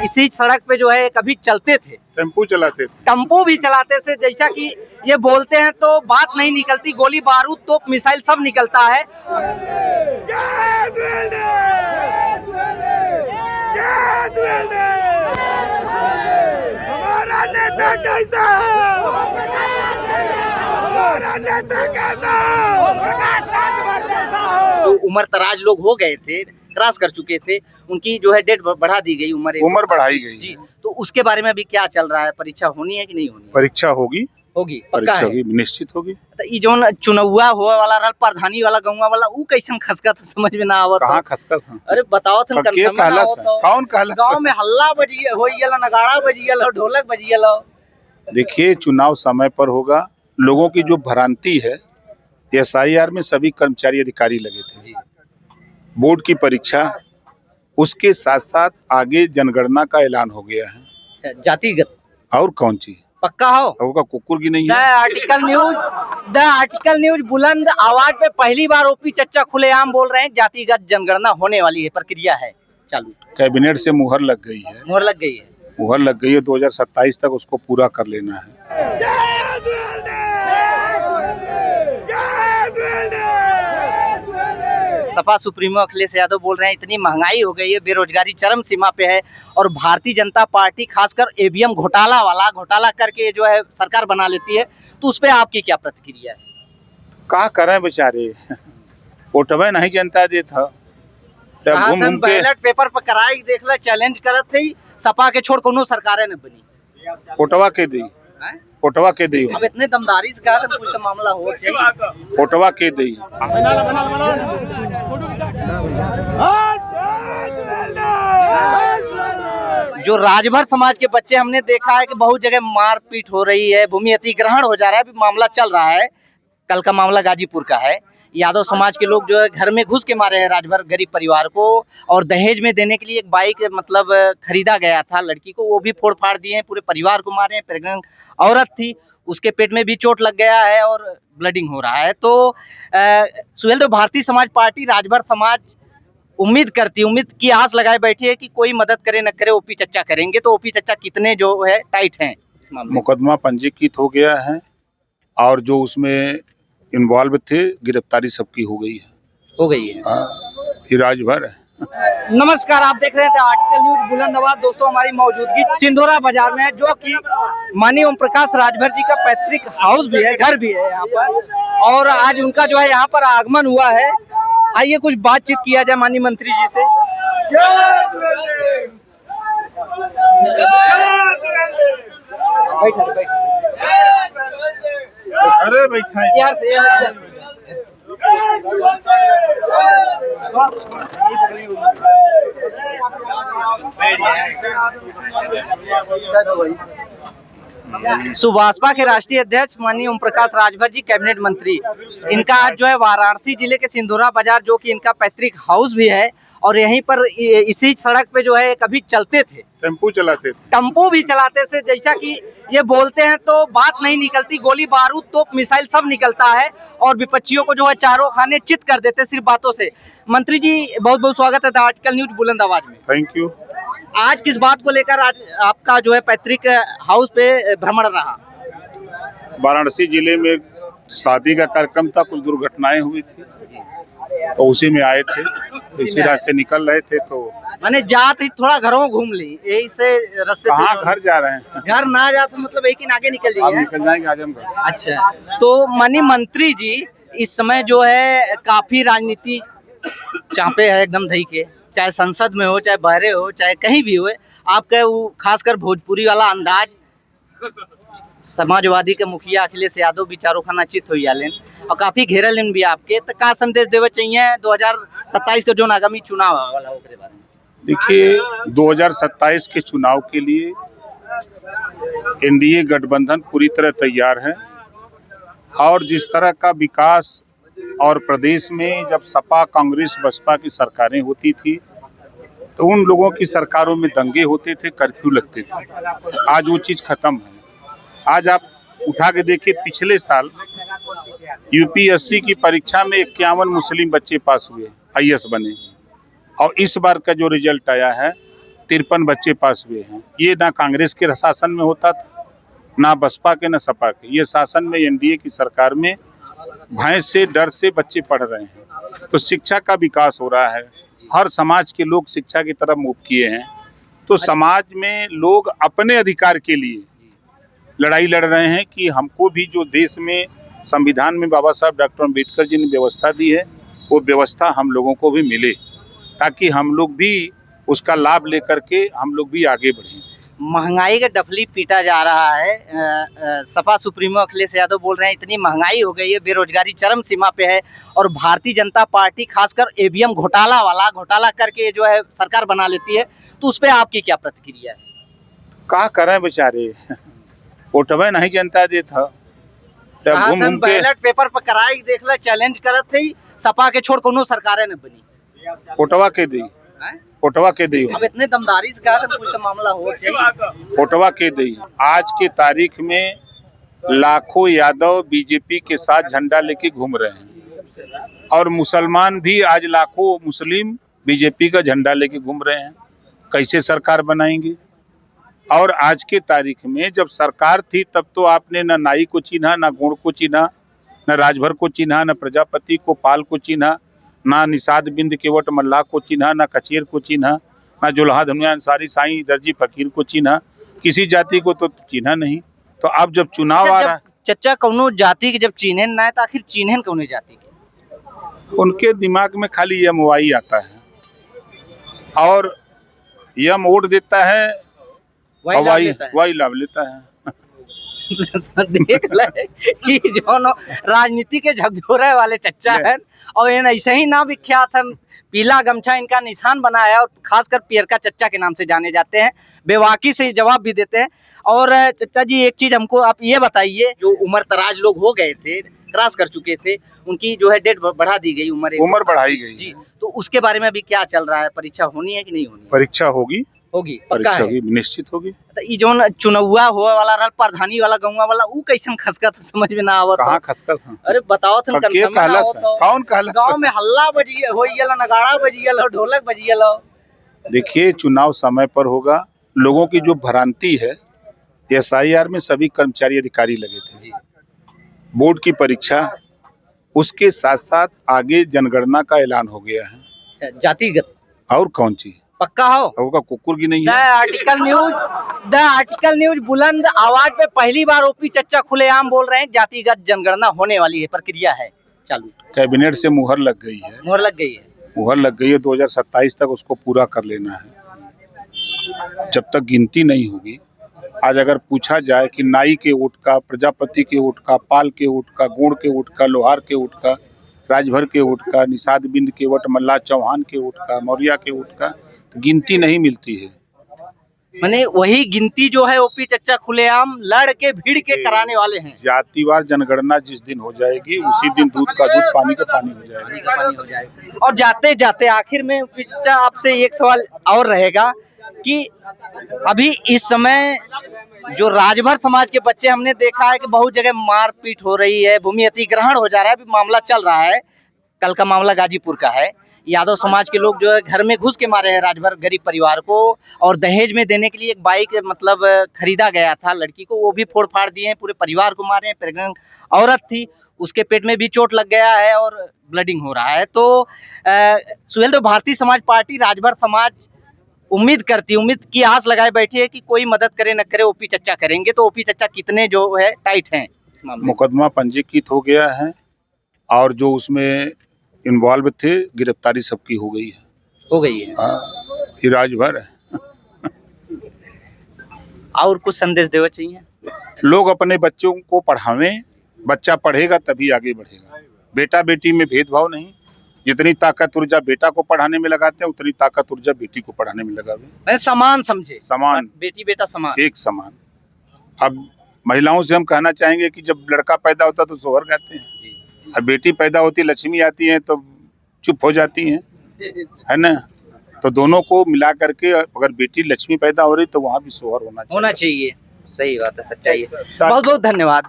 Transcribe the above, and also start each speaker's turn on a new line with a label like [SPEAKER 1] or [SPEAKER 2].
[SPEAKER 1] इसी सड़क पे जो है कभी चलते थे,
[SPEAKER 2] टेम्पू चलाते थे,
[SPEAKER 1] टेम्पो भी चलाते थे। जैसा कि ये बोलते हैं तो बात नहीं निकलती, गोली बारूद तोप मिसाइल सब निकलता है।
[SPEAKER 3] हमारा नेता कैसा है? हमारा नेता कैसा है?
[SPEAKER 1] जो उम्र दराज लोग हो गए थे, क्रॉस कर चुके थे, उनकी जो है डेट बढ़ा दी गई, उम्र
[SPEAKER 2] बढ़ाई गई
[SPEAKER 1] जी। तो उसके बारे में अभी क्या चल रहा है? परीक्षा होनी है कि नहीं होनी?
[SPEAKER 2] परीक्षा होगी,
[SPEAKER 1] होगी, पक्का है,
[SPEAKER 2] होगी, निश्चित होगी।
[SPEAKER 1] तो ये जो चुनावा हुआ वाला रहल प्रधानी वाला गौवा वाला, ऊ कैसन खसका तो समझ में ना आवत।
[SPEAKER 2] कहाँ खसखस?
[SPEAKER 1] अरे बताओ तुम,
[SPEAKER 2] कौन कहला?
[SPEAKER 1] गांव में हल्ला बजी हो गया, नगाड़ा बजी गया, ढोलक बजी गया।
[SPEAKER 2] देखिए, चुनाव समय पर होगा। लोगों की जो भ्रांति है, SIR में सभी कर्मचारी अधिकारी लगे थे, बोर्ड की परीक्षा, उसके साथ साथ आगे जनगणना का ऐलान हो गया है,
[SPEAKER 1] जातिगत
[SPEAKER 2] और कौन चीज
[SPEAKER 1] पक्का हो
[SPEAKER 2] होगा? कुकुर की नहीं
[SPEAKER 1] द
[SPEAKER 2] है।
[SPEAKER 1] आर्टिकल न्यूज बुलंद आवाज पे पहली बार ओपी चच्चा खुलेआम बोल रहे हैं, जातिगत जनगणना होने वाली है, प्रक्रिया है चालू।
[SPEAKER 2] कैबिनेट से मुहर लग गई है,
[SPEAKER 1] मुहर लग गई है,
[SPEAKER 2] 2027 तक उसको पूरा कर लेना है।
[SPEAKER 1] सपा सुप्रीमो अखिलेश यादव बोल रहे हैं इतनी महंगाई हो गई है, बेरोजगारी चरम सीमा पे है, और भारतीय जनता पार्टी खासकर EVM घोटाला करके जो है सरकार बना लेती है, तो उस पे आपकी क्या प्रतिक्रिया है?
[SPEAKER 2] क्या करें बेचारे, वोटवे नहीं जनता देता, घूम के
[SPEAKER 1] बैलेट पेपर पर कराई देख ला, चैलेंज करत थे, सपा के छोड़ कोनो सरकारें न बनी,
[SPEAKER 2] वोटवा के दी, वोटवा के दी।
[SPEAKER 1] अब इतने दमदारी से कहा तो कुछ तो मामला हो चाहिए,
[SPEAKER 2] वोटवा के दी।
[SPEAKER 1] जो राजभर समाज के बच्चे हमने देखा है कि बहुत जगह मारपीट हो रही है, भूमि अधिग्रहण हो जा रहा है, अभी मामला चल रहा है, कल का मामला गाजीपुर का है। यादव समाज के लोग जो है घर में घुस के मारे हैं राजभर गरीब परिवार को, और दहेज में देने के लिए एक बाइक मतलब खरीदा गया था लड़की को, वो भी फोड़ फाड़ दिए हैं, पूरे परिवार को मारे हैं। प्रेग्नेंट औरत थी, उसके पेट में भी चोट लग गया है और ब्लडिंग हो रहा है। तो सुहेल, तो भारतीय समाज पार्टी राजभर समाज उम्मीद की आस लगाए बैठी है कि कोई मदद करे न करे, ओपी चच्चा करेंगे। तो ओपी चच्चा कितने जो है टाइट हैं इस मामले?
[SPEAKER 2] मुकदमा पंजीकृत हो गया है, और जो उसमें इन्वॉल्व थे गिरफ्तारी सबकी हो गई है। ये राजभर है।
[SPEAKER 1] नमस्कार, आप देख रहे थे आर्टिकल न्यूज बुलंद आवाज। दोस्तों, हमारी मौजूदगी सिंधोरा बाजार में है, जो कि माननीय ओम प्रकाश राजभर जी का पैतृक हाउस भी है, घर भी है यहाँ पर, और आज उनका जो है यहाँ पर आगमन हुआ है। आइए कुछ बातचीत किया जाए माननीय मंत्री जी से।
[SPEAKER 2] अरे बैठा
[SPEAKER 1] यार से सुभाषपा के राष्ट्रीय अध्यक्ष माननीय ओम प्रकाश राजभर जी, कैबिनेट मंत्री, इनका आज जो है वाराणसी जिले के सिंधोरा बाजार, जो कि इनका पैतृक हाउस भी है, और यहीं पर इसी सड़क पे जो है कभी चलते थे,
[SPEAKER 2] टेम्पू
[SPEAKER 1] भी चलाते थे। जैसा कि ये बोलते हैं तो बात नहीं निकलती, गोली बारूद तोप मिसाइल सब निकलता है, और विपक्षियों को जो है चारों खाने चित कर देते सिर्फ बातों से। मंत्री जी, बहुत बहुत स्वागत है आर्टिकल न्यूज बुलंद आवाज में।
[SPEAKER 2] Thank you.
[SPEAKER 1] आज किस बात को लेकर आज आपका जो है पैतृक हाउस पे भ्रमण रहा?
[SPEAKER 2] वाराणसी जिले में शादी का कार्यक्रम था, कुछ दुर्घटनाएं हुई थी, तो उसी में आए थे, इसी रास्ते निकल रहे थे, तो
[SPEAKER 1] मैंने जात ही थोड़ा घरों में घूम ली, यही से रास्ते।
[SPEAKER 2] कहाँ घर जा रहे हैं?
[SPEAKER 1] घर ना जा तो मतलब एक ही आगे निकल जाइए।
[SPEAKER 2] निकल जाएंगे आजमगढ़।
[SPEAKER 1] अच्छा, तो माननीय मंत्री जी, इस समय जो है काफी राजनीति चापे है एकदम धई के, चाहे संसद में हो, चाहे बहरे हो, चाहे कहीं भी हो, आपका वो खासकर भोजपुरी वाला अंदाज, समाजवादी के मुखिया अखिलेश यादव भी चारों खाना चित हो जालेन, और काफी घेरल भी आपके, तो का संदेश देवे चाहिए 2027 के जो आगामी चुनाव वाला ओकरे बारे में?
[SPEAKER 2] देखिए, 2027 के चुनाव के लिए NDA गठबंधन पूरी तरह तैयार है, और जिस तरह का विकास, और प्रदेश में जब सपा कांग्रेस बसपा की सरकारें होती थी तो उन लोगों की सरकारों में दंगे होते थे, कर्फ्यू लगते थे। आज वो चीज खत्म है। आज आप उठा के देखिए, पिछले साल UPSC की परीक्षा में 51 मुस्लिम बच्चे पास हुए, IAS बने, और इस बार का जो रिजल्ट आया है 53 बच्चे पास हुए हैं। ये ना कांग्रेस के शासन में होता था, ना बसपा के, ना सपा के। ये शासन में एनडीए की सरकार में भय से, डर से बच्चे पढ़ रहे हैं। तो शिक्षा का विकास हो रहा है, हर समाज के लोग शिक्षा की तरफ मुख किए हैं। तो समाज में लोग अपने अधिकार के लिए लड़ाई लड़ रहे हैं कि हमको भी जो देश में संविधान में बाबा साहब डॉक्टर अम्बेडकर जी ने व्यवस्था दी है, वो व्यवस्था हम लोगों को भी मिले, ताकि हम लोग भी उसका लाभ लेकर के हम लोग भी आगे बढ़ें।
[SPEAKER 1] महंगाई का डफली पीटा जा रहा है। सपा सुप्रीमो अखिलेश यादव बोल रहे हैं इतनी महंगाई हो गई है, बेरोजगारी चरम सीमा पे है, और भारतीय जनता पार्टी खासकर ईवीएम घोटाला करके जो है सरकार बना लेती है। तो उस पर आपकी क्या प्रतिक्रिया है?
[SPEAKER 2] क्या करें बेचारे, वोटवे नहीं जनता देता।
[SPEAKER 1] बैलेट पेपर पर कराई देख ला, चैलेंज करत थे, सपा के छोड़ कोनो सरकारें न बनी,
[SPEAKER 2] वोटवा के दी, वोटवा के दी।
[SPEAKER 1] अब इतने दमदारी से कहा तो कुछ तो मामला हो चाहिए।
[SPEAKER 2] वोटवा के दी। आज के तारीख में लाखों यादव बीजेपी के साथ झंडा लेके घूम रहे हैं, और मुसलमान भी आज लाखों मुस्लिम बीजेपी का झंडा लेके घूम रहे हैं। कैसे सरकार बनाएंगे? और आज के तारीख में जब सरकार थी तब तो आपने न नाई को चिन्हा, न गुण को चिन्हा, न राजभर को चिन्हा, न प्रजापति को, पाल को चिन्हा, ना निषाद बिंद केवट मल्लाह को चिन्हा, ना कचेर को चिन्हा, ना जुल्हा धनुया अंसारी साईं दर्जी फकीर को चिन्हा। किसी जाति को तो चिन्हा नहीं। तो अब जब चुनाव आ रहा है,
[SPEAKER 1] चच्चा कौनो जाति के जब चिन्हन ना है तो आखिर चिन्हन कौनो जाति के?
[SPEAKER 2] उनके दिमाग में खाली यम वाई आता है, और यम वोट देता है, वही लाभ लेता है।
[SPEAKER 1] देख ले कि जो राजनीति के झकझोरे वाले चच्चा हैं, और इन ऐसे ही ना विख्यात है, पीला गमछा इनका निशान बना है, और खासकर पियरका चच्चा के नाम से जाने जाते हैं। बेवाकी से जवाब भी देते हैं। और चच्चा जी एक चीज हमको आप ये बताइए, जो उम्र दराज लोग हो गए थे, क्रॉस कर चुके थे, उनकी जो है डेट बढ़ा दी गई, उम्र बढ़ाई गई जी, तो उसके बारे में अभी क्या चल रहा है? परीक्षा होनी है कि नहीं होनी?
[SPEAKER 2] परीक्षा होगी,
[SPEAKER 1] पक्का है,
[SPEAKER 2] निश्चित होगी।
[SPEAKER 1] तो ये जो चुनावा हुआ वाला रहा, प्रधानी वाला गौवा वाला, वो कैसन खसकत समझ में ना आवत?
[SPEAKER 2] कहाँ खसकत?
[SPEAKER 1] अरे बताओ तुम,
[SPEAKER 2] कौन कहला?
[SPEAKER 1] गांव में हल्ला बजी हो गया, नगाड़ा बजी गया, ढोलक बजी गया।
[SPEAKER 2] देखिए, चुनाव समय पर होगा। लोगों की जो भ्रांति है, SIR में सभी कर्मचारी अधिकारी लगे थे, बोर्ड की परीक्षा, उसके साथ साथ आगे जनगणना का ऐलान हो गया है,
[SPEAKER 1] जातिगत।
[SPEAKER 2] और कौन चीज
[SPEAKER 1] पक्का होगा?
[SPEAKER 2] कुकुर की नहीं है।
[SPEAKER 1] द आर्टिकल न्यूज बुलंद आवाज पे पहली बार ओपी चच्चा खुलेआम बोल रहे हैं जातिगत जनगणना होने वाली है, प्रक्रिया है चालू।
[SPEAKER 2] कैबिनेट से मुहर लग गई है,
[SPEAKER 1] मुहर लग गई है 2027 तक उसको पूरा कर लेना है। जब तक गिनती नहीं होगी, आज अगर पूछा जाए कि नाई के वोट का, प्रजापति के वोट का, पाल के वोट का, गुण के वोट का, लोहार के वोट का, राजभर के वोट का, निषाद बिंद केवट मल्लाह चौहान के वोट का, मौर्या के वोट का, तो गिनती नहीं मिलती है। माने वही गिनती जो है ओपी चच्चा खुलेआम लड़ के भीड़ के कराने वाले हैं।
[SPEAKER 2] जातिवार जनगणना जिस दिन हो जाएगी, उसी दिन दूध का दूध, पानी का पानी हो जाएगा।
[SPEAKER 1] और जाते जाते आखिर में ओपी चच्चा आपसे एक सवाल और रहेगा कि अभी इस समय जो राजभर समाज के बच्चे हमने देखा है कि बहुत जगह मारपीट हो रही है, भूमि अधिग्रहण हो जा रहा है, अभी मामला चल रहा है। कल का मामला गाजीपुर का है। यादव समाज के लोग जो है घर में घुस के मारे हैं राजभर गरीब परिवार को, और दहेज में देने के लिए एक बाइक मतलब खरीदा गया था लड़की को, वो भी फोड़ फाड़ दिए हैं, पूरे परिवार को मारे हैं। प्रेग्नेंट औरत थी, उसके पेट में भी चोट लग गया है और ब्लडिंग हो रहा है। तो सुहेल, तो भारतीय समाज पार्टी राजभर समाज उम्मीद की आस लगाए बैठी है कि कोई मदद करे न करे ओपी चच्चा करेंगे। तो ओपी चच्चा कितने जो है टाइट हैं इस मामले में?
[SPEAKER 2] मुकदमा पंजीकृत हो गया है, और जो उसमें इन्वॉल्व थे गिरफ्तारी सबकी हो गई है। ये राजभर है।
[SPEAKER 1] और कुछ संदेश देना चाहिए?
[SPEAKER 2] लोग अपने बच्चों को पढ़ावें, बच्चा पढ़ेगा तभी आगे बढ़ेगा। बेटा बेटी में भेदभाव नहीं, जितनी ताकत ऊर्जा बेटा को पढ़ाने में लगाते हैं, उतनी ताकत ऊर्जा बेटी को पढ़ाने में लगावे।
[SPEAKER 1] समान समझे,
[SPEAKER 2] समान,
[SPEAKER 1] बेटी बेटा समान,
[SPEAKER 2] एक समान। अब महिलाओं से हम कहना चाहेंगे कि जब लड़का पैदा होता तो सोहर गाते हैं, और बेटी पैदा होती, लक्ष्मी आती है तो चुप हो जाती हैं, है ना? तो दोनों को मिला करके, अगर बेटी लक्ष्मी पैदा हो रही तो वहाँ भी सोहर होना चाहिए।
[SPEAKER 1] सही बात है, सच्चाई है। बहुत बहुत धन्यवाद।